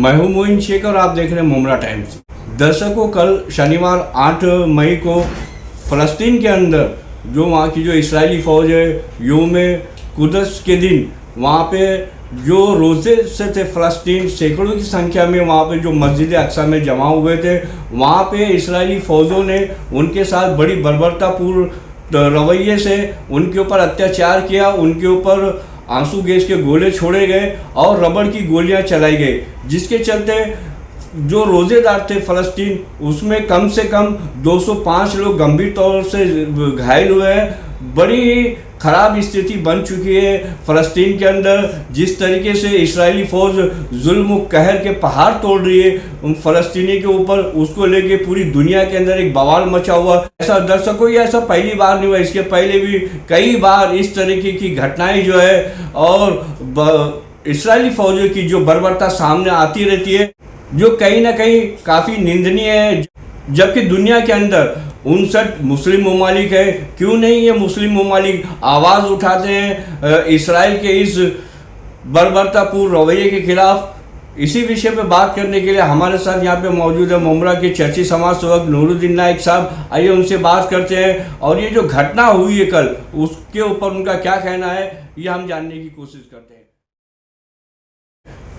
मैं हूं मोइन शेख और आप देख रहे हैं मुमरा टाइम्स। दर्शकों, कल शनिवार 8 मई को फ़लस्तीन के अंदर जो वहाँ की जो इस्राएली फ़ौज है, यौम कुदस के दिन वहाँ पे जो रोज़े से थे फ़लस्तीन सैकड़ों की संख्या में वहाँ पे जो मस्जिद अक्सा में जमा हुए थे, वहाँ पे इस्राएली फ़ौजों ने उनके साथ बड़ी बर्बरतापूर्ण रवैये से उनके ऊपर अत्याचार किया। उनके ऊपर आंसू गैस के गोले छोड़े गए और रबड़ की गोलियां चलाई गई, जिसके चलते जो रोज़ेदार थे फ़लस्तीन उसमें कम से कम 205 लोग गंभीर तौर से घायल हुए हैं। बड़ी ख़राब स्थिति बन चुकी है फ़लस्तीन के अंदर। जिस तरीके से इस्राएली फ़ौज जुल्म कहर के पहाड़ तोड़ रही है उन फ़लस्तीनी के ऊपर, उसको लेके पूरी दुनिया के अंदर एक बवाल मचा हुआ। ऐसा दर्शकों, ये ऐसा पहली बार नहीं हुआ, इसके पहले भी कई बार इस तरीके की घटनाएं जो है और इस्राएली फ़ौजों की जो बर्बरता सामने आती रहती है, जो कहीं ना कहीं काफ़ी निंदनीय है। जबकि दुनिया के अंदर 59 मुस्लिम ममालिक है, क्यों नहीं ये मुस्लिम ममालिक आवाज़ उठाते हैं इसराइल के इस बर्बरतापूर्ण रवैये के खिलाफ। इसी विषय पे बात करने के लिए हमारे साथ यहाँ पे मौजूद है मुमरा के चर्ची समाज सेवक नूरुद्दीन नाइक साहब। आइए उनसे बात करते हैं और ये जो घटना हुई है कल, उसके ऊपर उनका क्या कहना है ये हम जानने की कोशिश करते हैं।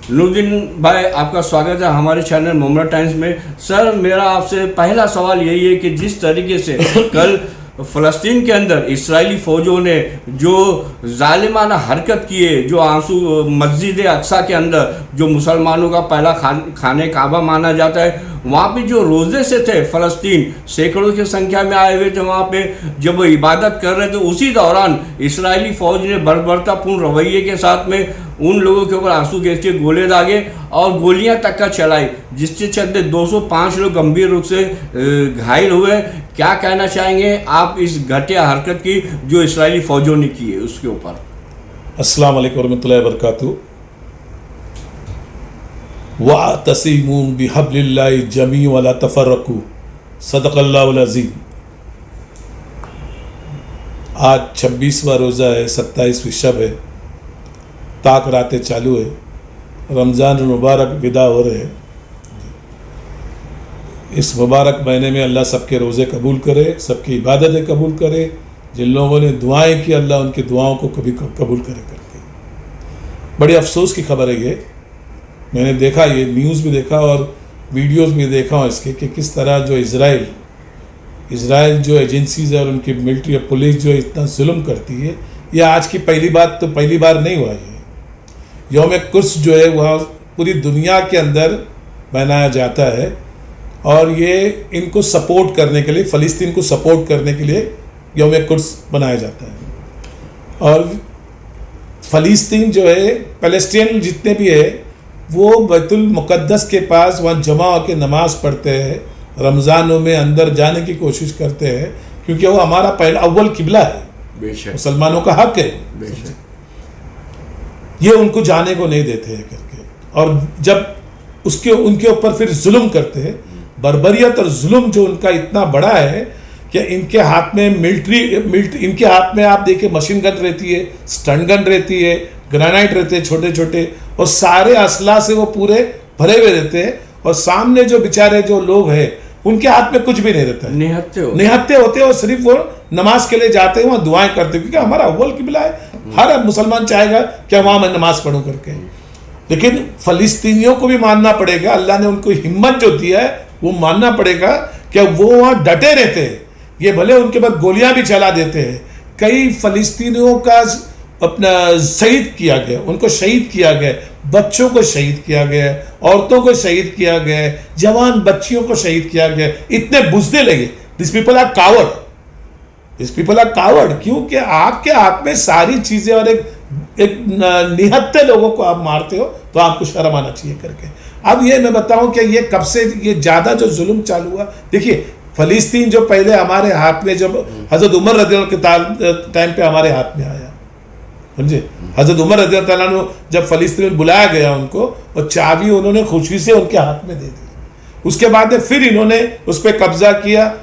नूरुद्दीन भाई, आपका स्वागत है हमारे चैनल मुमरा टाइम्स में। सर, मेरा आपसे पहला सवाल यही है कि जिस तरीके से कल फ़लस्तीन के अंदर इस्राएली फ़ौजों ने जो जालिमाना हरकत की है, जो आंसू मस्जिद अक्सा के अंदर जो मुसलमानों का पहला खाने काबा माना जाता है, वहाँ पे जो रोज़े से थे फ़लस्तीन सैकड़ों की संख्या में आए हुए थे वहाँ पे, जब वो इबादत कर रहे थे, उसी दौरान इस्राएली फ़ौज ने बर्बरतापूर्ण रवैये के साथ में उन लोगों के ऊपर आंसू गैस के गोले दागे और गोलियां तक का चलाई, जिसके चलते 205 लोग गंभीर रूप से घायल हुए। क्या कहना चाहेंगे आप इस घटिया हरकत की जो इस्राएली फ़ौजों ने की है उसके ऊपर? अस्सलाम वालेकुम रहमतुल्लाहि व बरकातुहू। वअतसिमू बिहब्लिल्लाहि जमीअन वला तफर्रकू, सदक़ल्लाहुल अज़ीम। आज 26वां रोज़ा है, 27वीं शब है, ताक रातें चालू है, रमज़ान मुबारक विदा हो रहे हैं। इस मुबारक महीने में अल्लाह सबके रोज़े कबूल करे, सबकी इबादतें कबूल करे। जिन लोगों ने दुआएं की, अल्लाह उनकी दुआओं को कभी कबूल करे करके। बड़ी अफसोस की खबर है ये। मैंने देखा, ये न्यूज़ भी देखा और वीडियोस भी देखा हूँ इसके कि किस तरह जो इज़राइल जो एजेंसीज़ है और उनकी मिलिट्री और पुलिस जो इतना जुल्म करती है। ये आज की पहली बार नहीं हुआ है। यौम कुद्स जो है वह पूरी दुनिया के अंदर मनाया जाता है और ये इनको सपोर्ट करने के लिए, फ़लस्तीन को सपोर्ट करने के लिए यौम कुद्स बनाया जाता है। और फ़लस्तीन जो है, फ़लस्तीन जितने भी है वो बैतुल मुक़द्दस के पास वहाँ जमा होकर नमाज़ पढ़ते हैं, रमज़ानों में अंदर जाने की कोशिश करते हैं, क्योंकि वो हमारा पहला अव्वल किबला है, मुसलमानों का हक है। ये उनको जाने को नहीं देते हैं करके, और जब उनके ऊपर फिर जुल्म करते हैं, बर्बरियत और जुल्म जो उनका इतना बड़ा है कि इनके हाथ में मिलिट्री इनके हाथ में आप देखिए मशीन गन रहती है, स्टन गन रहती है, ग्रेनाइट रहते हैं छोटे छोटे, और सारे असला से वो पूरे भरे हुए रहते हैं। और सामने जो बेचारे जो लोग हैं उनके हाथ में कुछ भी नहीं रहता है, निहत्ते होते हैं और सिर्फ वो नमाज के लिए जाते हैं, वहाँ दुआएं करते हैं, क्योंकि हमारा अव्वल किबला है। हर मुसलमान चाहेगा कि वहाँ मैं नमाज पढ़ूं करके। लेकिन फ़लस्तीनियों को भी मानना पड़ेगा, अल्लाह ने उनको हिम्मत जो दिया है वो मानना पड़ेगा कि वो वहाँ डटे रहते हैं। ये भले उनके बाद गोलियां भी चला देते हैं। कई फ़लस्तीनियों का अपना शहीद किया गया, उनको शहीद किया गया, बच्चों को शहीद किया गया, औरतों को शहीद किया गया, जवान बच्चियों को शहीद किया गया। इतने बुझने लगे। This people are coward. क्योंकि आपके हाथ में सारी चीजें और एक निहत्ते लोगों को आप मारते हो, तो आपको शर्म आना चाहिए करके। अब ये मैं बताऊं कि ये कब से ये ज्यादा जो जुल्म चालू हुआ। देखिए, फ़लस्तीन जो पहले हमारे हाथ में, जब हजरत उमर रज़ियल्लाहु के टाइम पे हमारे हाथ में आया, समझे, हजरत उमर रज़ियल्लाहु अन्हु जब फ़लस्तीन में बुलाया गया उनको, और चाबी उन्होंने खुशी से उनके हाथ में दे दी। उसके बाद में फिर इन्होंने उस पर कब्जा किया।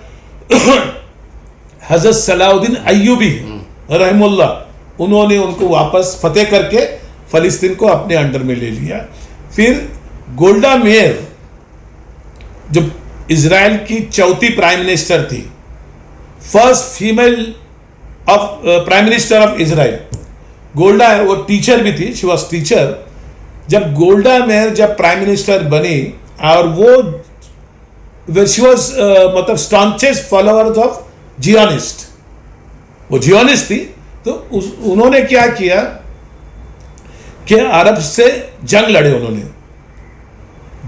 हजरत सलाउद्दीन अय्यूबी रहमुल्लाह, उन्होंने उनको वापस फतेह करके फ़लस्तीन को अपने अंडर में ले लिया। फिर गोल्डा मेयर जो इजराइल की चौथी प्राइम मिनिस्टर थी, first female of prime minister of Israel, Golda है, वो टीचर भी थी, शी वॉज टीचर। जब गोल्डा मेयर जब प्राइम मिनिस्टर बनी और वो शी वॉज मतलब स्टॉन्चेस्ट फॉलोअर्स ऑफ जियोनिस्ट, वो जियोनिस्ट थी। तो उन्होंने क्या किया कि अरब से जंग लड़े। उन्होंने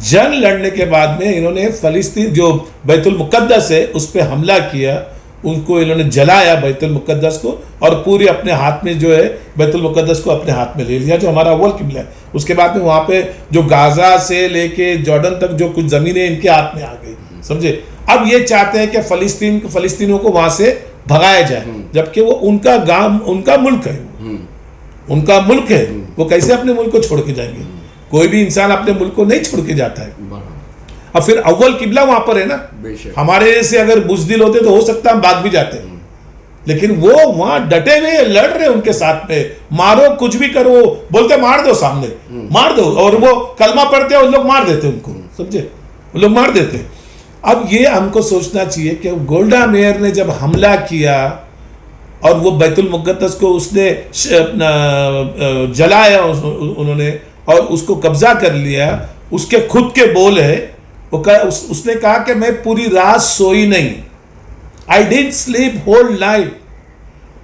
जंग लड़ने के बाद में इन्होंने फलस्तीन जो बैतुल मुकद्दस है उस पर हमला किया, उनको इन्होंने जलाया बैतुल मुकद्दस को, और पूरे अपने हाथ में जो है बैतुल मुकद्दस को अपने हाथ में ले लिया, जो हमारा अव्वल किबला है। उसके बाद में वहाँ पे जो गाजा से लेके जॉर्डन तक जो कुछ ज़मीनें इनके हाथ में आ गई, समझे। अब ये चाहते हैं कि फलस्तीनियों को वहाँ से भगाया जाए, जबकि वो उनका गांव, उनका मुल्क है, उनका मुल्क है, वो कैसे अपने मुल्क को छोड़ के जाएंगे? कोई भी इंसान अपने मुल्क को नहीं छोड़ के जाता है। अब फिर अव्वल किबला वहां पर है ना, हमारे जैसे अगर बुज़दिल होते तो हो सकता हम भाग भी जाते, लेकिन वो वहां डटे हुए लड़ रहे उनके साथ में, मारो कुछ भी करो, बोलते मार दो, सामने मार दो, और वो कलमा पढ़ते हैं, उन लोग मार देते उनको, समझे, वो लोग मार देते। अब ये हमको सोचना चाहिए कि गोल्डा मेयर ने जब हमला किया और वो बैतुल मुक़द्दस को उसने अपना जलाया उन्होंने और उसको कब्जा कर लिया, उसके खुद के बोल है, उसने कहा कि मैं पूरी रात सोई नहीं, I didn't sleep whole night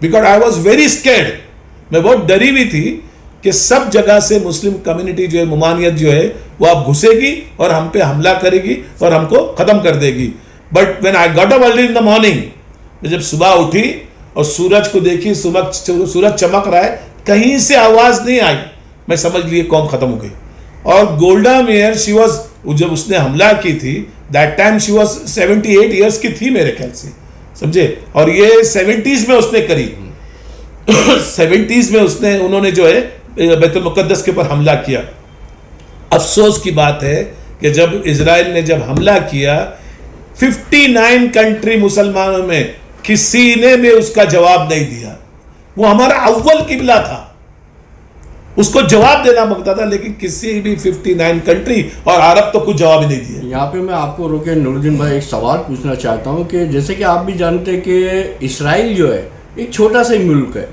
because I was very scared. मैं बहुत डरी हुई थी कि सब जगह से मुस्लिम कम्युनिटी जो है, मुमानियत जो है, वो अब घुसेगी और हम पे हमला करेगी और हमको ख़त्म कर देगी। But when I got up early in the morning, मैं जब सुबह उठी और सूरज को देखी, सूरज चमक रहा है, कहीं से आवाज़ नहीं आई, मैं समझ लिए कौम ख़त्म हो गई। और गोल्डा मेयर शी वॉज, जब उसने हमला की थी, that time she was 78 years की थी मेरे ख्याल से, समझे, और ये 70s में उसने करी 70s में उन्होंने जो है बैतुल मुक़द्दस के ऊपर हमला किया। अफसोस की बात है कि जब इजराइल ने जब हमला किया, 59 कंट्री मुसलमानों में किसी ने भी उसका जवाब नहीं दिया। वो हमारा अव्वल किबला था, उसको जवाब देना मांगता था, लेकिन किसी भी 59 कंट्री और अरब तो कुछ जवाब ही नहीं दिया। यहाँ पे मैं आपको रोके नूरुद्दीन भाई एक सवाल पूछना चाहता हूँ कि जैसे कि आप भी जानते हैं कि इसराइल जो है एक छोटा सा ही मुल्क है,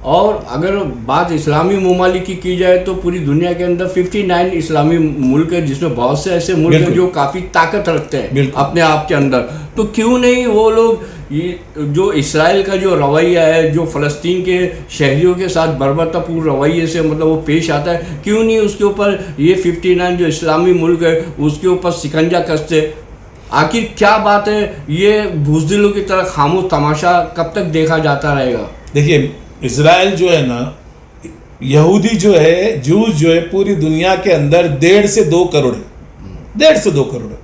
और अगर बात इस्लामी ममालिक की जाए तो पूरी दुनिया के अंदर 59 इस्लामी मुल्क है, जिसमें बहुत से ऐसे मुल्क हैं जो काफ़ी ताकत रखते हैं अपने आप के अंदर। तो क्यों नहीं वो लोग ये जो इसराइल का जो रवैया है, जो फ़लस्तीन के शहरियों के साथ बर्बरतापूर्ण रवैये से मतलब वो पेश आता है, क्यों नहीं उसके ऊपर ये 59 जो इस्लामी मुल्क है उसके ऊपर शिकंजा कसते? आखिर क्या बात है, ये बुज़दिलों की तरह खामोश तमाशा कब तक देखा जाता रहेगा? देखिए, इजराइल जो है ना, यहूदी जो है, जूस जो है, पूरी दुनिया के अंदर 1.5 से 2 करोड़ है, 1.5 से 2 करोड़ है,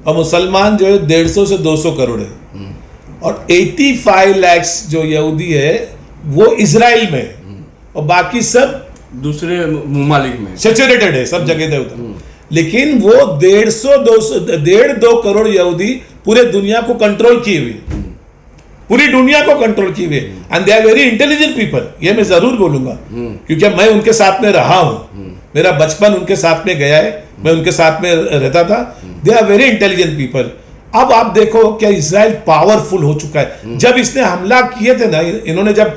और मुसलमान जो है 150 से 200 करोड़ है, और 85 लाख जो यहूदी है वो इजराइल में है, और बाकी सब दूसरे ममालिक में सैचुरेटेड है, सब जगह है उधर। लेकिन वो 1.5-2 करोड़ यहूदी पूरे दुनिया को कंट्रोल किए हुए, पूरी दुनिया को कंट्रोल किए हुए, and they are very intelligent people, ये मैं जरूर बोलूंगा, क्योंकि मैं उनके साथ में रहा हूं, मेरा बचपन उनके साथ में गया है, मैं उनके साथ में रहता था। They are very intelligent people. अब आप देखो क्या इजराइल पावरफुल हो चुका है। जब इसने हमला किए थे ना, इन्होंने जब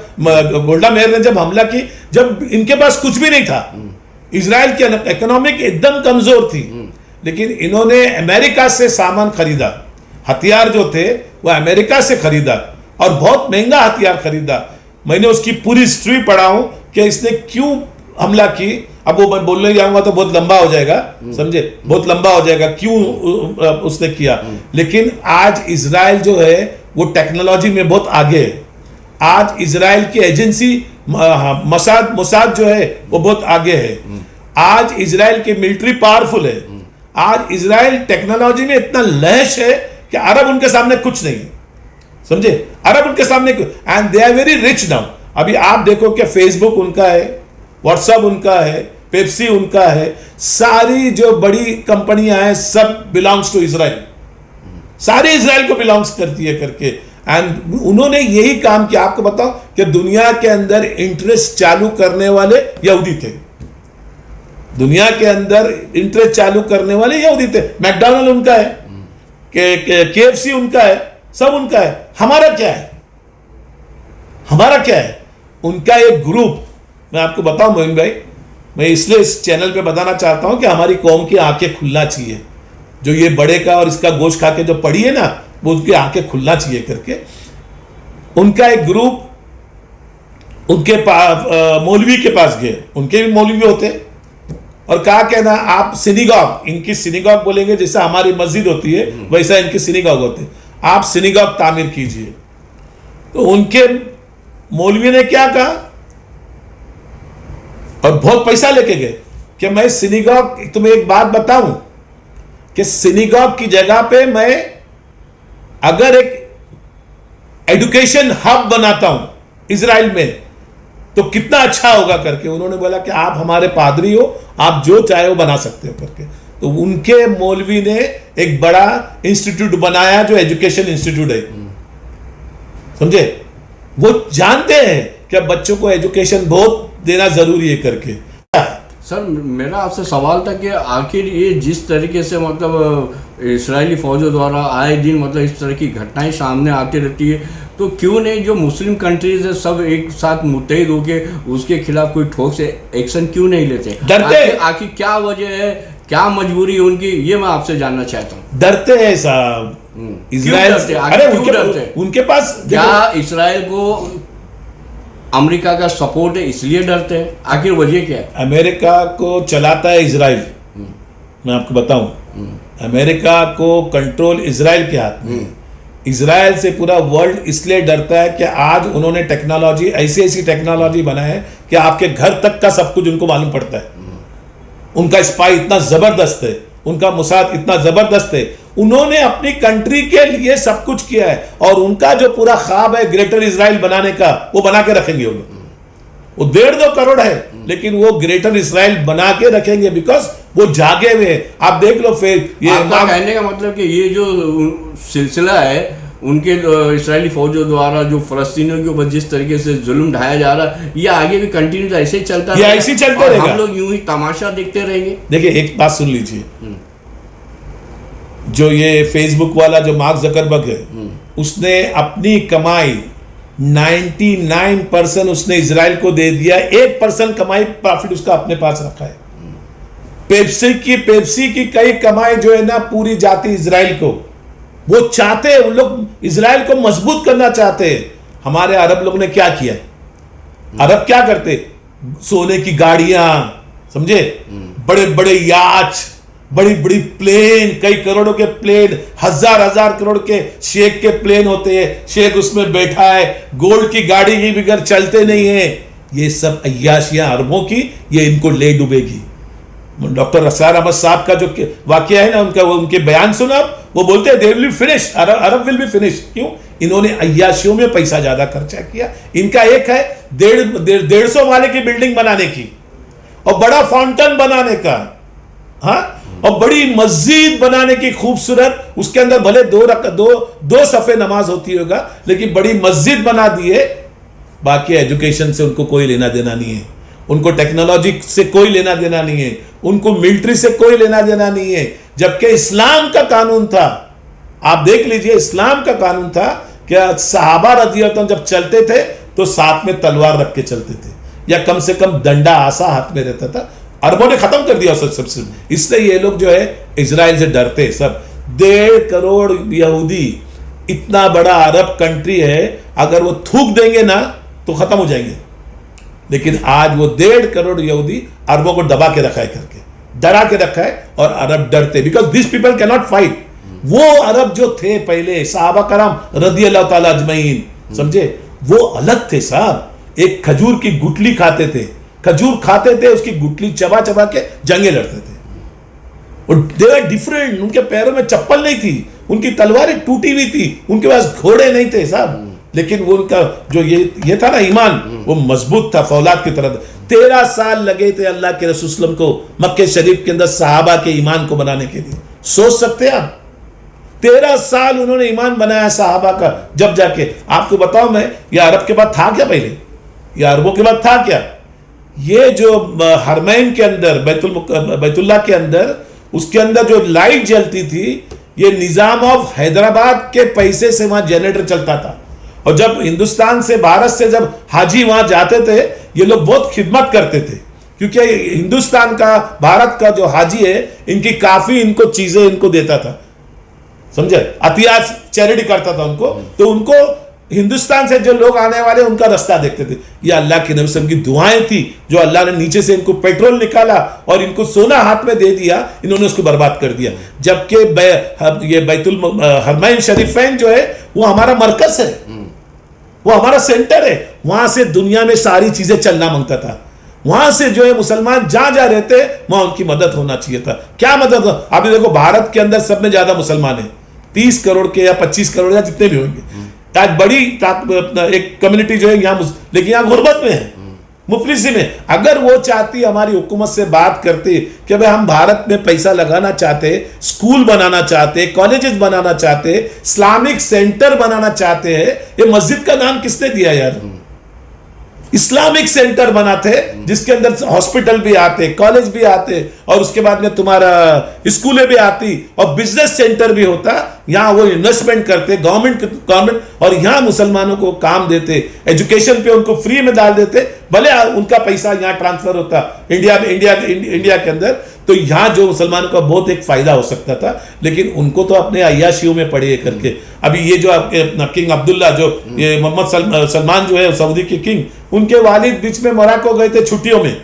गोल्डा मेयर ने जब हमला की, जब इनके पास कुछ भी नहीं था, इजराइल की इकोनॉमिक एकदम कमजोर थी, लेकिन इन्होंने अमेरिका से सामान खरीदा, हथियार जो थे वो अमेरिका से खरीदा, और बहुत महंगा हथियार खरीदा। मैंने उसकी पूरी हिस्ट्री पढ़ा हूं कि इसने क्यों हमला की। अब वो मैं बोलने जाऊंगा तो बहुत लंबा हो जाएगा, समझे, बहुत लंबा हो जाएगा क्यों उसने किया। लेकिन आज इजराइल जो है वो टेक्नोलॉजी में बहुत आगे है। आज इजराइल की एजेंसी मोसाद जो है वो बहुत आगे है। आज इजराइल की मिलिट्री पावरफुल है। आज इजराइल टेक्नोलॉजी में इतना लहश है कि अरब उनके सामने कुछ नहीं है, समझे, अरब उनके सामने, and they are very rich now. अभी आप देखो कि फेसबुक उनका है, व्हाट्सएप उनका है, पेप्सी उनका है, सारी जो बड़ी कंपनियां हैं सब बिलोंग्स टू इजराइल, सारे इजराइल को बिलोंग्स करती है करके। एंड उन्होंने यही काम किया। आपको बताओ कि दुनिया के अंदर इंटरेस्ट चालू करने वाले यहूदी थे, दुनिया के अंदर इंटरेस्ट चालू करने वाले यहूदी थे। मैकडॉनल्ड उनका है, KFC उनका है, सब उनका है। हमारा क्या है? हमारा क्या है? उनका एक ग्रुप, मैं आपको बताऊं मोइन भाई, मैं इसलिए इस चैनल पे बताना चाहता हूं कि हमारी कौम की आंखें खुलना चाहिए। जो ये बड़े का और इसका गोश्त खा के जो पड़ी है ना, वो उसकी आंखें खुलना चाहिए करके। उनका एक ग्रुप उनके मौलवी के पास गए, उनके भी मौलवी होते, और कहा कि ना आप सिनेगॉग, इनकी सिनेगॉग बोलेंगे जैसे हमारी मस्जिद होती है वैसा इनकी सिनेगॉग होते, आप सिनेगॉग तामीर कीजिए। तो उनके मौलवी ने क्या कहा, और बहुत पैसा लेके गए कि मैं सिनेगॉग, तुम्हें एक बात बताऊं कि सिनेगॉग की जगह पे मैं अगर एक एजुकेशन हब बनाता हूं इजराइल में तो कितना अच्छा होगा करके। उन्होंने बोला कि आप हमारे पादरी हो, आप जो चाहे वो बना सकते हो करके। तो उनके मौलवी ने एक बड़ा इंस्टीट्यूट बनाया जो एजुकेशन इंस्टीट्यूट है, समझे। वो जानते हैं कि बच्चों को एजुकेशन बहुत देना जरूरी है करके। सर मेरा आपसे सवाल था कि आखिर ये जिस तरीके से मतलब इस्राएली फौजों द्वारा आए दिन मतलब इस तरह की घटनाएं सामने आती रहती है, तो क्यों नहीं जो मुस्लिम कंट्रीज है सब एक साथ मुत्तहिद होके उसके खिलाफ कोई ठोस एक्शन क्यों नहीं लेते? डरते। आखिर क्या वजह है, क्या मजबूरी है उनकी, ये मैं आपसे जानना चाहता हूँ। डरते हैं साहब इजराइल से। अरे उनके पास क्या इस्राइल को अमेरिका का सपोर्ट है इसलिए डरते हैं? आखिर वजह क्या है? अमेरिका को चलाता है इजराइल, मैं आपको बताऊं, अमेरिका को कंट्रोल इजराइल के हाथ में। इजराइल से पूरा वर्ल्ड इसलिए डरता है कि आज उन्होंने टेक्नोलॉजी, ऐसी ऐसी टेक्नोलॉजी बनाए है कि आपके घर तक का सब कुछ उनको मालूम पड़ता है। उनका स्पाई इतना जबरदस्त है, उनका मुसाद इतना जबरदस्त है। उन्होंने अपनी कंट्री के लिए सब कुछ किया है, और उनका जो पूरा ख्वाब है ग्रेटर इजराइल बनाने का, वो बना के रखेंगे। वो 1.5-2 करोड़ है, लेकिन वो ग्रेटर इजराइल बना के रखेंगे, बिकॉज वो जागे हुए। आप देख लो फिर ये आपका कहने का मतलब कि ये जो सिलसिला है उनके इस्राएली फौजों द्वारा जो फलस्तीनियों के ऊपर जिस तरीके से जुल्म ढाया जा रहा है, ये आगे भी कंटिन्यू ऐसे ही चलता रहेगा, ऐसे ही चलते रहेगा। हम लोग यूं ही तमाशा देखते रहेंगे। देखिए एक बात सुन लीजिए, जो ये फेसबुक वाला जो मार्क जकरबर्ग है, उसने अपनी कमाई 99% उसने इजराइल को दे दिया, 1% कमाई प्रॉफिट उसका अपने पास रखा है। पेप्सी की कई कमाई जो है ना पूरी जाती इजराइल को। वो चाहते हैं, उन लोग इजराइल को मजबूत करना चाहते हैं। हमारे अरब लोग ने क्या किया? अरब क्या करते? सोने की गाड़ियां, समझे, बड़े बड़े याच, बड़ी बड़ी प्लेन, कई करोड़ों के प्लेन, हजार करोड़ के शेख के प्लेन होते हैं, शेख उसमें बैठा है, गोल्ड की गाड़ी की बिगर चलते नहीं है। ये सब अय्याशियां अरबों की, ये इनको ले डूबेगी। डॉक्टर असार अहमद साहब का जो वाकया है ना, उनके बयान सुना, वो बोलते हैं they will be finish, Arab will be finish. क्यों? इन्होंने अय्याशियों में पैसा ज्यादा खर्चा किया। इनका एक है 150 माले की बिल्डिंग बनाने की, और बड़ा फाउंटेन बनाने का, हाँ, और बड़ी मस्जिद बनाने की खूबसूरत। उसके अंदर भले दो सफे नमाज होती होगा, लेकिन बड़ी मस्जिद बना दिए। बाकी एजुकेशन से उनको कोई लेना देना नहीं है, उनको टेक्नोलॉजी से कोई लेना देना नहीं है, उनको मिलिट्री से कोई लेना देना नहीं है। जबकि इस्लाम का कानून था, आप देख लीजिए, इस्लाम का कानून था कि सहाबा रज़ी अल्लाह जब चलते थे तो साथ में तलवार रख के चलते थे, या कम से कम डंडा आसा हाथ में रहता था। अरबों ने खत्म कर दिया सबसे। इसलिए ये लोग जो है इजराइल से डरते हैं सब। 1.5 करोड़ यहूदी, इतना बड़ा अरब कंट्री है, अगर वो थूक देंगे ना तो खत्म हो जाएंगे। लेकिन आज वो 1.5 करोड़ यहूदी अरबों को दबा के रखा है, करके डरा के रखा है, और अरब डरते, because this people can not fight. वो अरब जो थे पहले सहाबा कराम रज़ी अल्लाह ताला अजमईन, समझे, वो अलग थे साहब। एक खजूर की गुठली खाते थे, खजूर खाते थे, उसकी गुठली चबा चबा के जंगे लड़ते थे। और दे आर डिफरेंट। उनके पैरों में चप्पल नहीं थी, उनकी तलवारें टूटी हुई थी, उनके पास घोड़े नहीं थे साहब, लेकिन वो उनका जो ये था ना ईमान, वो मजबूत था, फौलाद की तरह। 13 साल लगे थे अल्लाह के रसूल सल्लल्लाहु अलैहि वसल्लम को मक्के शरीफ के अंदर सहाबा के ईमान को बनाने के लिए। सोच सकते हैं आप, 13 साल उन्होंने ईमान बनाया सहाबा का। जब जाके आपको बताऊं मैं, ये अरब के बाद था क्या? पहले ये अरबों के बाद था क्या? ये जो हरमैन के अंदर बैतुल्लाह के अंदर, उसके अंदर जो लाइट जलती थी, ये निजाम ऑफ हैदराबाद के पैसे से वहां जनरेटर चलता था। और जब हिंदुस्तान से, भारत से जब हाजी वहां जाते थे, ये लोग बहुत खिदमत करते थे, क्योंकि हिंदुस्तान का, भारत का जो हाजी है, इनकी काफी इनको चीजें इनको देता था, समझे, अतियास चैरिटी करता था उनको। तो उनको हिंदुस्तान से जो लोग आने वाले उनका रास्ता देखते थे। ये अल्लाह के नबी सल्लल्लाहु अलैहि वसल्लम की दुआएं थी, जो अल्लाह ने नीचे से इनको पेट्रोल निकाला और इनको सोना हाथ में दे दिया, इन्होंने उसको बर्बाद कर दिया। जबकि ये बैतुल हरमैन शरीफैन जो है वो हमारा मरकज है, वो हमारा सेंटर है। वहां से दुनिया में सारी चीजें चलना मांगता था। वहां से जो है मुसलमान जहां जा रहते वहां उनकी मदद होना चाहिए था। क्या मदद? अभी देखो भारत के अंदर सब में ज्यादा मुसलमान है, 30 करोड़ के या 25 करोड़ या जितने भी होंगे। आज बड़ी एक कम्युनिटी जो है यहाँ, लेकिन यहाँ गुर्बत में है, मुफलिसी में। अगर वो चाहती, हमारी हुकूमत से बात करती कि भाई हम भारत में पैसा लगाना चाहते, स्कूल बनाना चाहते, कॉलेजेस बनाना चाहते, इस्लामिक सेंटर बनाना चाहते हैं। ये मस्जिद का नाम किसने दिया यार? इस्लामिक सेंटर बनाते, जिसके अंदर हॉस्पिटल भी आते, कॉलेज भी आते, और उसके बाद में तुम्हारा स्कूलें भी आती और बिजनेस सेंटर भी होता। यहाँ वो इन्वेस्टमेंट करते गवर्नमेंट, और यहाँ मुसलमानों को काम देते, एजुकेशन पे उनको फ्री में डाल देते, भले उनका पैसा यहाँ ट्रांसफर होता इंडिया के अंदर। तो यहाँ जो मुसलमानों का बहुत एक फायदा हो सकता था, लेकिन उनको तो अपने अय्याशियों में पड़े करके। अभी ये जो आपके किंग अब्दुल्ला, जो ये मोहम्मद सलमान जो है सऊदी के किंग, उनके वालिद बीच में मोरक्को गए थे छुट्टियों में।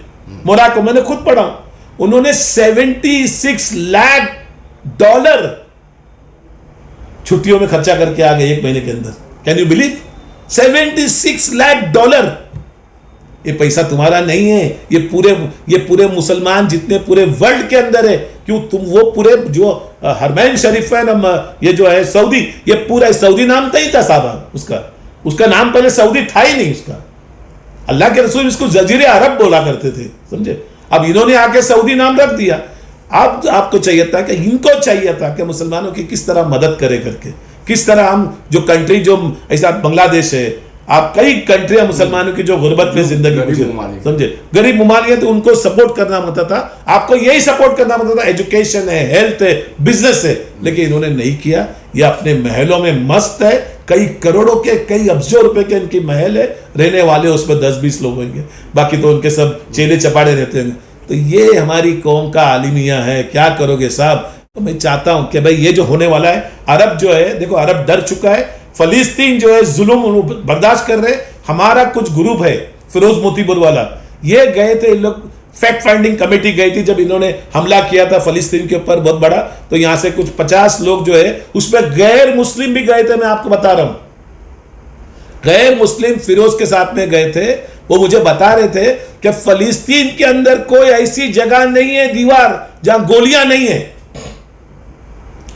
मोरक्को मैंने खुद पढ़ा, उन्होंने $76 लाख छुट्टियों में खर्चा करके आ गए 1 महीने के अंदर। Can you believe? $76 लाख। ये पैसा तुम्हारा नहीं है, ये पूरे मुसलमान जितने पूरे वर्ल्ड के अंदर है। क्यों तुम वो पूरे जो हरमैन शरीफ है ना, ये जो है सऊदी, ये पूरा सऊदी नाम तो ही था साहब, उसका नाम पहले सऊदी था ही नहीं उसका। अल्लाह के रसूल इसको जजीरे अरब बोला करते थे, समझे। अब इन्होंने आके सऊदी नाम रख दिया। अब आपको चाहिए था कि इनको चाहिए था कि मुसलमानों की किस तरह मदद करे करके, किस तरह हम जो कंट्री, जो ऐसा बांग्लादेश है, आप कई कंट्रियां मुसलमानों की जो गुर्बत में जिंदगी, समझे, गरीब ममालिक, तो उनको सपोर्ट करना होता था। आपको यही सपोर्ट करना होता था, एजुकेशन है, हेल्थ है, बिजनेस है, लेकिन इन्होंने नहीं किया। ये अपने महलों में मस्त है, कई करोड़ों के, कई अब्जों रुपए के इनकी महल है, रहने वाले उसमें 10-20 लोग होंगे, बाकी तो उनके सब चेले चपाड़े रहते हैं। तो ये हमारी कौम का आलिमिया है। क्या करोगे साहब? तो मैं चाहता हूं कि भाई ये जो होने वाला है, अरब जो है, देखो अरब डर चुका है, फलस्तीन जो है जुल्म बर्दाश्त कर रहे। हमारा कुछ ग्रुप है, फिरोज मोतीपुर वाला, ये गए थे, इन लोग फैक्ट फाइंडिंग कमेटी गई थी जब इन्होंने हमला किया था फलस्तीन के ऊपर बहुत बड़ा। तो यहां से कुछ 50 लोग जो है, उसमें गैर मुस्लिम भी गए थे। मैं आपको बता रहा हूं, गैर मुस्लिम फिरोज के साथ में गए थे। वो मुझे बता रहे थे कि फलस्तीन के अंदर कोई ऐसी जगह नहीं है, दीवार, जहां गोलियां नहीं है,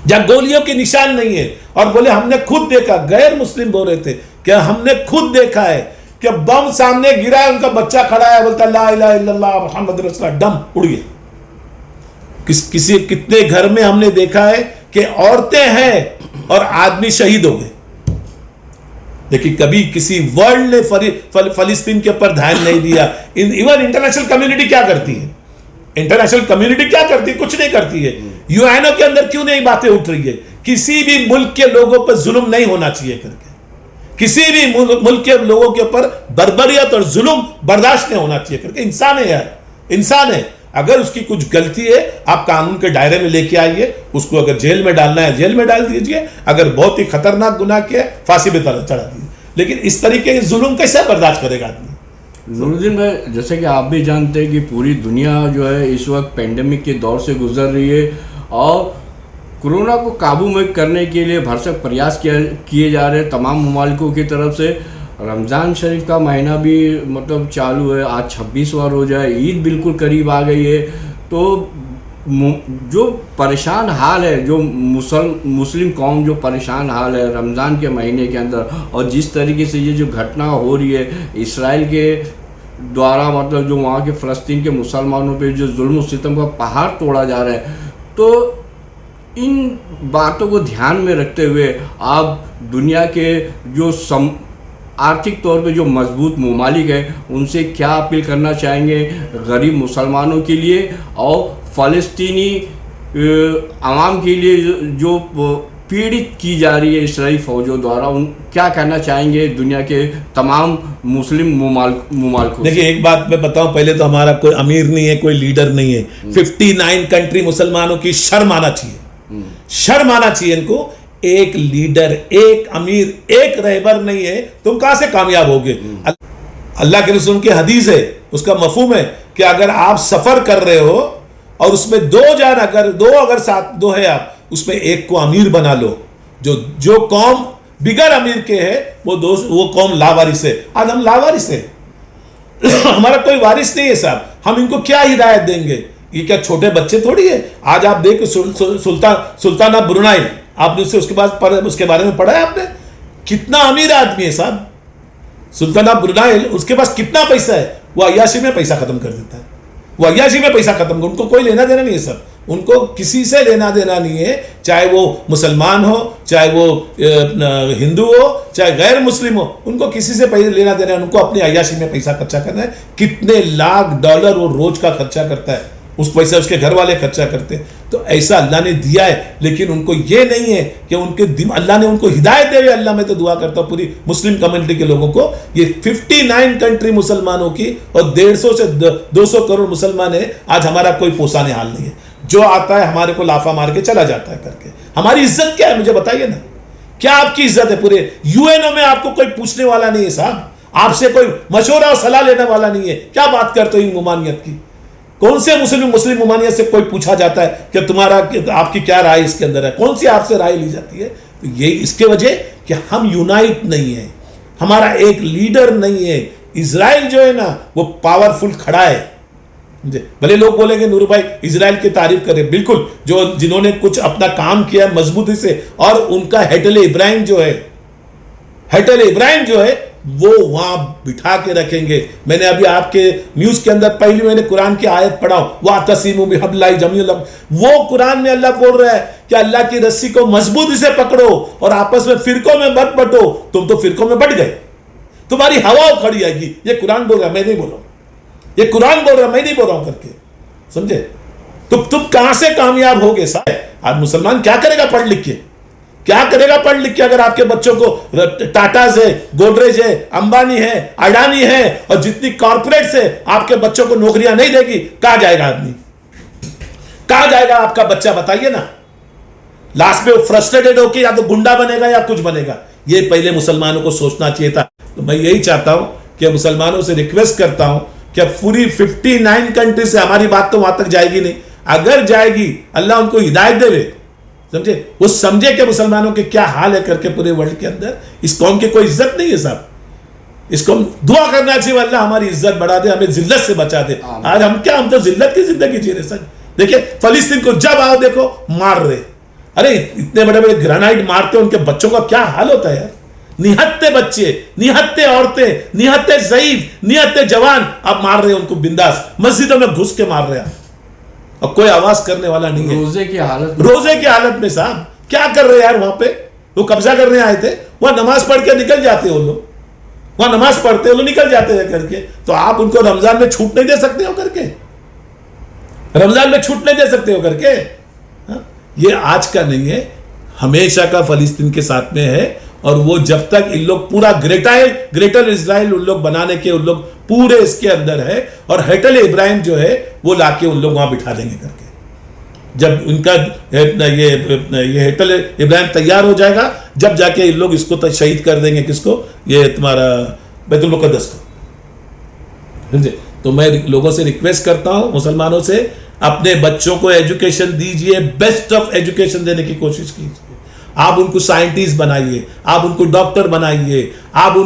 जहां गोलियों के निशान नहीं है। और बोले हमने खुद देखा, गैर मुस्लिम बोल रहे थे कि हमने खुद देखा है कि बम सामने गिरा है, उनका बच्चा खड़ा है, बोलता ला इलाहा इल्लल्लाह मुहम्मद रसूलुल्लाह, डम उड़ गया। किसी कितने घर में हमने देखा है कि औरतें हैं और आदमी शहीद हो गए, लेकिन कभी किसी वर्ल्ड ने फलस्तीन के ऊपर ध्यान नहीं दिया। इवन इंटरनेशनल कम्युनिटी क्या करती है? इंटरनेशनल कम्युनिटी क्या करती है? कुछ नहीं करती है। यूएनओ के अंदर क्यों नहीं बातें उठ रही है? किसी भी मुल्क के लोगों पर जुल्म नहीं होना चाहिए करके, किसी भी मुल्क के लोगों के ऊपर बर्बरियत और जुल्म बर्दाश्त नहीं होना चाहिए करके। इंसान है यार, इंसान है। अगर उसकी कुछ गलती है, आप कानून के दायरे में लेके आइए, उसको अगर जेल में डालना है जेल में डाल दीजिए, अगर बहुत ही खतरनाक गुनाह किया फांसी पे चढ़ा दीजिए। लेकिन इस तरीके के जुल्म कैसे बर्दाश्त करेगा आदमी? नूरुद्दीन भाई, जैसे कि आप भी जानते हैं कि पूरी दुनिया जो है इस वक्त पेंडेमिक के दौर से गुजर रही है, और कोरोना को काबू में करने के लिए भरसक प्रयास किए जा रहे हैं तमाम ममालिकों की तरफ से। रमज़ान शरीफ का महीना भी मतलब चालू है, आज 26वां रोज़ा है, ईद बिल्कुल करीब आ गई है। तो जो परेशान हाल है, जो मुस्लिम कौम जो परेशान हाल है रमज़ान के महीने के अंदर, और जिस तरीके से ये जो घटना हो रही है इसराइल के द्वारा, मतलब जो वहाँ के फ़लस्तीन के मुसलमानों पे जो जुल्म सितम का पहाड़ तोड़ा जा रहा है, तो इन बातों को ध्यान में रखते हुए आप दुनिया के जो आर्थिक तौर पे जो मजबूत ममालिक है उनसे क्या अपील करना चाहेंगे गरीब मुसलमानों के लिए और फ़लस्तीनी आवाम के लिए जो पीड़ित की जा रही है इसराइली फ़ौजों द्वारा, उन क्या कहना चाहेंगे दुनिया के तमाम मुस्लिम मुमालिकों? देखिए एक बात मैं बताऊं, पहले तो हमारा कोई अमीर नहीं है, कोई लीडर नहीं है। 59 कंट्री मुसलमानों की शर्म आना चाहिए, शर्म आना चाहिए इनको। एक लीडर, एक अमीर, एक रहबर नहीं है, तुम कहां से कामयाब होगे? अल्लाह के रसूल की हदीस है, उसका मफहूम है कि अगर आप सफर कर रहे हो और उसमें दो साथ दो है, आप उसमें एक को अमीर बना लो। जो कौम बिगर अमीर के है वो कौम लावारिस है। आज हम लावारिस है हमारा कोई वारिस नहीं है साहब, हम इनको क्या हिदायत देंगे? ये क्या छोटे बच्चे थोड़ी है? आज आप देखो सुल्ताना ब्रुनाई, आपने उसके बारे में पढ़ा है आपने? कितना अमीर आदमी है साहब सुल्ताना ब्रुनाई, उसके पास कितना पैसा है, वो अय्याशी में पैसा खत्म कर देता है, वो अय्याशी में पैसा खत्म कर, उनको कोई लेना देना नहीं है सब, उनको किसी से लेना देना नहीं है, चाहे वो मुसलमान हो, चाहे वो हिंदू हो, चाहे गैर मुस्लिम हो, उनको किसी से पैसा लेना देना है, उनको अपनी अय्याशी में पैसा खर्चा करना है। कितने लाख डॉलर वो रोज का खर्चा करता है, उस पैसा उसके घर वाले खर्चा करते हैं। तो ऐसा अल्लाह ने दिया है, लेकिन उनको ये नहीं है कि अल्लाह ने उनको हिदायत दे। अल्लाह में तो दुआ करता हूँ पूरी मुस्लिम कम्युनिटी के लोगों को, ये 59 कंट्री मुसलमानों की और 150 से 200 करोड़ मुसलमान है। आज हमारा कोई पोसाने हाल नहीं है, जो आता है हमारे को लाफा मार के चला जाता है करके। हमारी इज्जत क्या है मुझे बताइए ना, क्या आपकी इज्जत है? पूरे यूएनओ में आपको कोई पूछने वाला नहीं है साहब, आपसे कोई मशवरा और सलाह लेने वाला नहीं है। क्या बात करते हो इन मुमानियत की? कौन से मुस्लिम मुमानियत से कोई पूछा जाता है कि आपकी क्या राय इसके अंदर है? कौन सी आपसे राय ली जाती है? तो ये इसके वजह कि हम यूनाइट नहीं है, हमारा एक लीडर नहीं है। इजराइल जो है ना वो पावरफुल खड़ा है। भले लोग बोलेंगे नूर भाई इजराइल की तारीफ करें, बिल्कुल, जिन्होंने कुछ अपना काम किया मजबूती से, और उनका हेटल इब्राहिम जो है वो वहां बिठा के रखेंगे। मैंने अभी आपके न्यूज के अंदर पहली मैंने कुरान की आयत पढ़ा, वातसिमू बिहब्लिल्लाहि जमीअन, वो कुरान में अल्लाह बोल रहा है कि अल्लाह की रस्सी को मजबूती से पकड़ो और आपस में फिरकों में मत बंटो। तुम तो फिरकों में बंट गए, तुम्हारी हवा उखड़ जाएगी। ये कुरान बोल रहा है, मैं नहीं बोल रहा हूं, ये कुरान बोल रहा है, मैं नहीं बोल रहा हूं करके, समझे? तुम कहां से कामयाब होगे साहब? आज मुसलमान क्या करेगा पढ़ लिख के? क्या करेगा पढ़ लिख के? अगर आपके बच्चों को टाटा है, गोदरेज है, अंबानी है, अडानी है और जितनी कॉर्पोरेट से आपके बच्चों को नौकरियां नहीं देगी, कहां जाएगा आदमी? कहां जाएगा आपका बच्चा? बताइए ना। लास्ट में वो फ्रस्ट्रेटेड होकर या तो गुंडा बनेगा या कुछ बनेगा। ये पहले मुसलमानों को सोचना चाहिए था। तो मैं यही चाहता हूं कि मुसलमानों से रिक्वेस्ट करता हूं कि पूरी 59 कंट्री से हमारी बात तो वहां तक जाएगी नहीं, अगर जाएगी अल्लाह उनको हिदायत देवे, समझे? वो समझे कि मुसलमानों के क्या हाल है करके पूरे वर्ल्ड के अंदर। इस कौम की कोई इज्जत नहीं है साहब, इसको दुआ करना चाहिए अल्लाह हमारी इज्जत बढ़ा दे, हमें जिल्लत से बचा दे। आज हम तो जिल्लत की जिंदगी जी रहे सर। देखिए फलस्तीन को जब आओ देखो मार रहे, अरे इतने बड़े बड़े ग्रेनाइड मारते, उनके बच्चों का क्या हाल होता है यार। निहत्ते बच्चे, निहत्ते औरतें, निहत्ते ज़ईफ, निहत्ते जवान आप मार रहे हैं उनको बिंदास, मस्जिदों में घुस के मार रहे हैं और कोई आवाज करने वाला नहीं है। रोजे की हालत में साहब क्या कर रहे हैं यार? वहां पे वो कब्जा करने आए थे, वहां नमाज पढ़ के निकल जाते हैं वो लोग, वहां नमाज पढ़ते हैं वो निकल जाते हैं करके। तो आप उनको रमजान में छूट नहीं दे सकते हो करके? रमजान में छूट नहीं दे सकते हो करके? ये आज का नहीं है, हमेशा का फलस्तीन के साथ में है। और वो जब तक इन लोग पूरा ग्रेटर इजराइल उन लोग बनाने के उन लोग पूरे इसके अंदर है, और हेटल इब्राहिम जो है वो लाके उन लोग वहां बिठा देंगे करके। जब उनका ये हेटल इब्राहिम तैयार हो जाएगा, जब जाके इन लोग इसको शहीद कर देंगे। किसको? ये तुम्हारा बैतुल मुक़द्दस को, समझे? तो मैं लोगों से रिक्वेस्ट करता हूं, मुसलमानों से, अपने बच्चों को एजुकेशन दीजिए, बेस्ट ऑफ एजुकेशन देने की कोशिश कीजिए। आप उनको साइंटिस्ट बनाइए, आप उनको डॉक्टर बनाइए, आप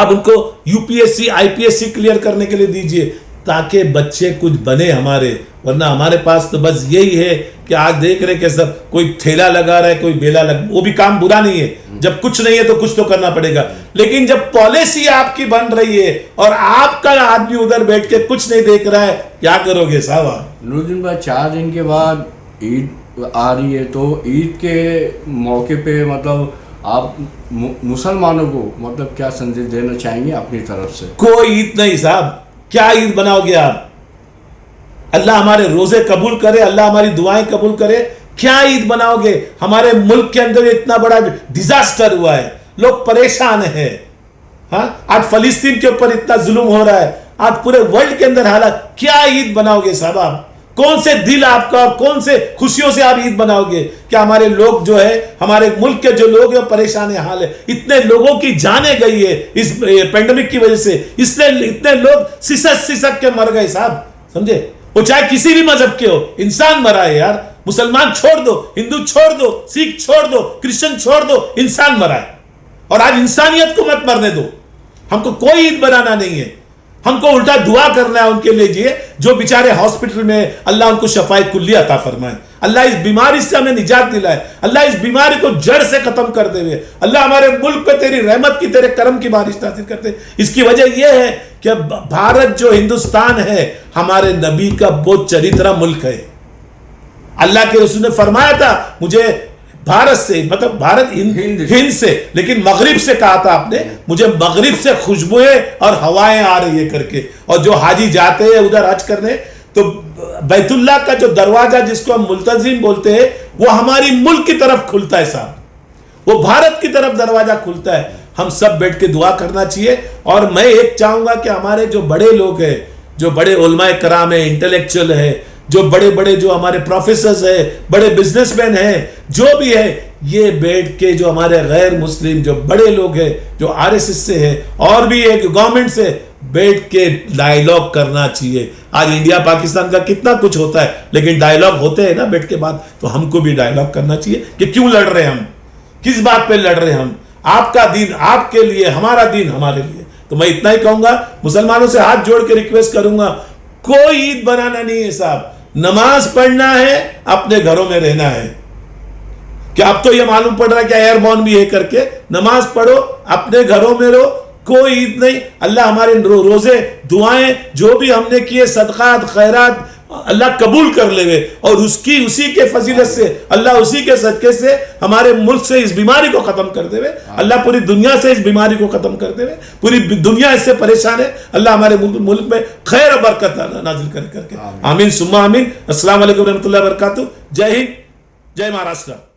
उनको यूपीएससी आईपीएससी क्लियर करने के लिए दीजिए, ताकि बच्चे कुछ बने हमारे। वरना हमारे पास तो बस यही है कि आज देख रहे कि सब कोई ठेला लगा रहा है, कोई बेला वो भी काम बुरा नहीं है। जब कुछ नहीं है तो कुछ तो करना पड़ेगा, लेकिन जब पॉलिसी आपकी बन रही है और आपका आदमी उधर बैठ के कुछ नहीं देख रहा है, क्या करोगे साहब? नूरुद्दीन भाई 4 दिन के बाद ईद आ रही है, तो ईद के मौके पे मतलब आप मुसलमानों को मतलब क्या संदेश देना चाहेंगे अपनी तरफ से? कोई ईद नहीं साहब, क्या ईद बनाओगे आप? अल्लाह हमारे रोजे कबूल करे, अल्लाह हमारी दुआएं कबूल करे। क्या ईद बनाओगे? हमारे मुल्क के अंदर इतना बड़ा डिजास्टर हुआ है, लोग परेशान हैं। हाँ, आज फलस्तीन के ऊपर इतना जुल्म हो रहा है, आज पूरे वर्ल्ड के अंदर हालात, क्या ईद बनाओगे साहब आप? कौन से दिल आपका और कौन से खुशियों से आप ईद बनाओगे? क्या हमारे लोग जो है, हमारे मुल्क के जो लोग हैं परेशान है, हाल है। इतने लोगों की जाने गई है इस पेंडेमिक की वजह से, इसलिए इतने लोग सिसक के मर गए साहब, समझे? वो चाहे किसी भी मजहब के हो, इंसान मरा है यार। मुसलमान छोड़ दो, हिंदू छोड़ दो, सिख छोड़ दो, क्रिश्चियन छोड़ दो, इंसान मरा है। और आज इंसानियत को मत मरने दो। हमको कोई ईद बनाना नहीं है, हमको उल्टा दुआ करना है उनके लिए जो बेचारे हॉस्पिटल में, अल्लाह उनको शफाए कुल्ली अता फरमाए, अल्लाह इस बीमारी से हमें निजात दिलाए, अल्लाह इस बीमारी को जड़ से खत्म कर देवे, अल्लाह हमारे मुल्क पे तेरी रहमत की, तेरे करम की बारिश नाज़िल करते। इसकी वजह यह है कि भारत जो हिंदुस्तान है, हमारे नबी का बहुत चरित्र मुल्क है। अल्लाह के रसूल ने फरमाया था, मुझे भारत से, मतलब भारत हिंद से, लेकिन मगरिब से कहा था आपने, मुझे मगरिब से खुशबुएं और हवाएं आ रही है करके। और जो हाजी जाते हैं उधर हज करने, तो बैतुल्लाह का जो दरवाजा जिसको हम मुल्तजिम बोलते हैं, वो हमारी मुल्क की तरफ खुलता है साहब, वो भारत की तरफ दरवाजा खुलता है। हम सब बैठ के दुआ करना चाहिए। और मैं एक चाहूंगा कि हमारे जो बड़े लोग हैं, जो बड़े उलमाए कराम है, इंटेलेक्चुअल है, जो बड़े बड़े जो हमारे प्रोफेसर्स है, बड़े बिजनेसमैन हैं, जो भी है, ये बैठ के जो हमारे गैर मुस्लिम जो बड़े लोग हैं, जो आरएसएस से है और भी एक गवर्नमेंट से, बैठ के डायलॉग करना चाहिए। आज इंडिया पाकिस्तान का कितना कुछ होता है, लेकिन डायलॉग होते हैं ना बैठ के बाद, तो हमको भी डायलॉग करना चाहिए कि क्यों लड़ रहे हैं हम, किस बात पे लड़ रहे हैं हम। आपका दीन आपके लिए, हमारा दीन हमारे लिए। तो मैं इतना ही कहूंगा, मुसलमानों से हाथ जोड़ के रिक्वेस्ट करूंगा, कोई ईद बनाना नहीं है साहब, नमाज पढ़ना है, अपने घरों में रहना है। क्या अब तो ये मालूम पड़ रहा है कि एयरबॉर्न भी है करके, नमाज पढ़ो, अपने घरों में रहो, कोई ईद नहीं। अल्लाह हमारे रोजे, दुआएं जो भी हमने किए, सदकात खैरात, अल्लाह कबूल कर लेवे। और उसी के फजीलत से, अल्लाह उसी के सदके से हमारे मुल्क से इस बीमारी को खत्म कर देवे। अल्लाह पूरी दुनिया से इस बीमारी को खत्म कर देवे। पूरी दुनिया इससे परेशान है, अल्लाह हमारे मुल्क में खैर और बरकत नाजिल करके। आमीन सुम्मा आमीन। अस्सलाम वालेकुम रहमतुल्लाहि व बरकातुहू। जय हिंद, जय महाराष्ट्र।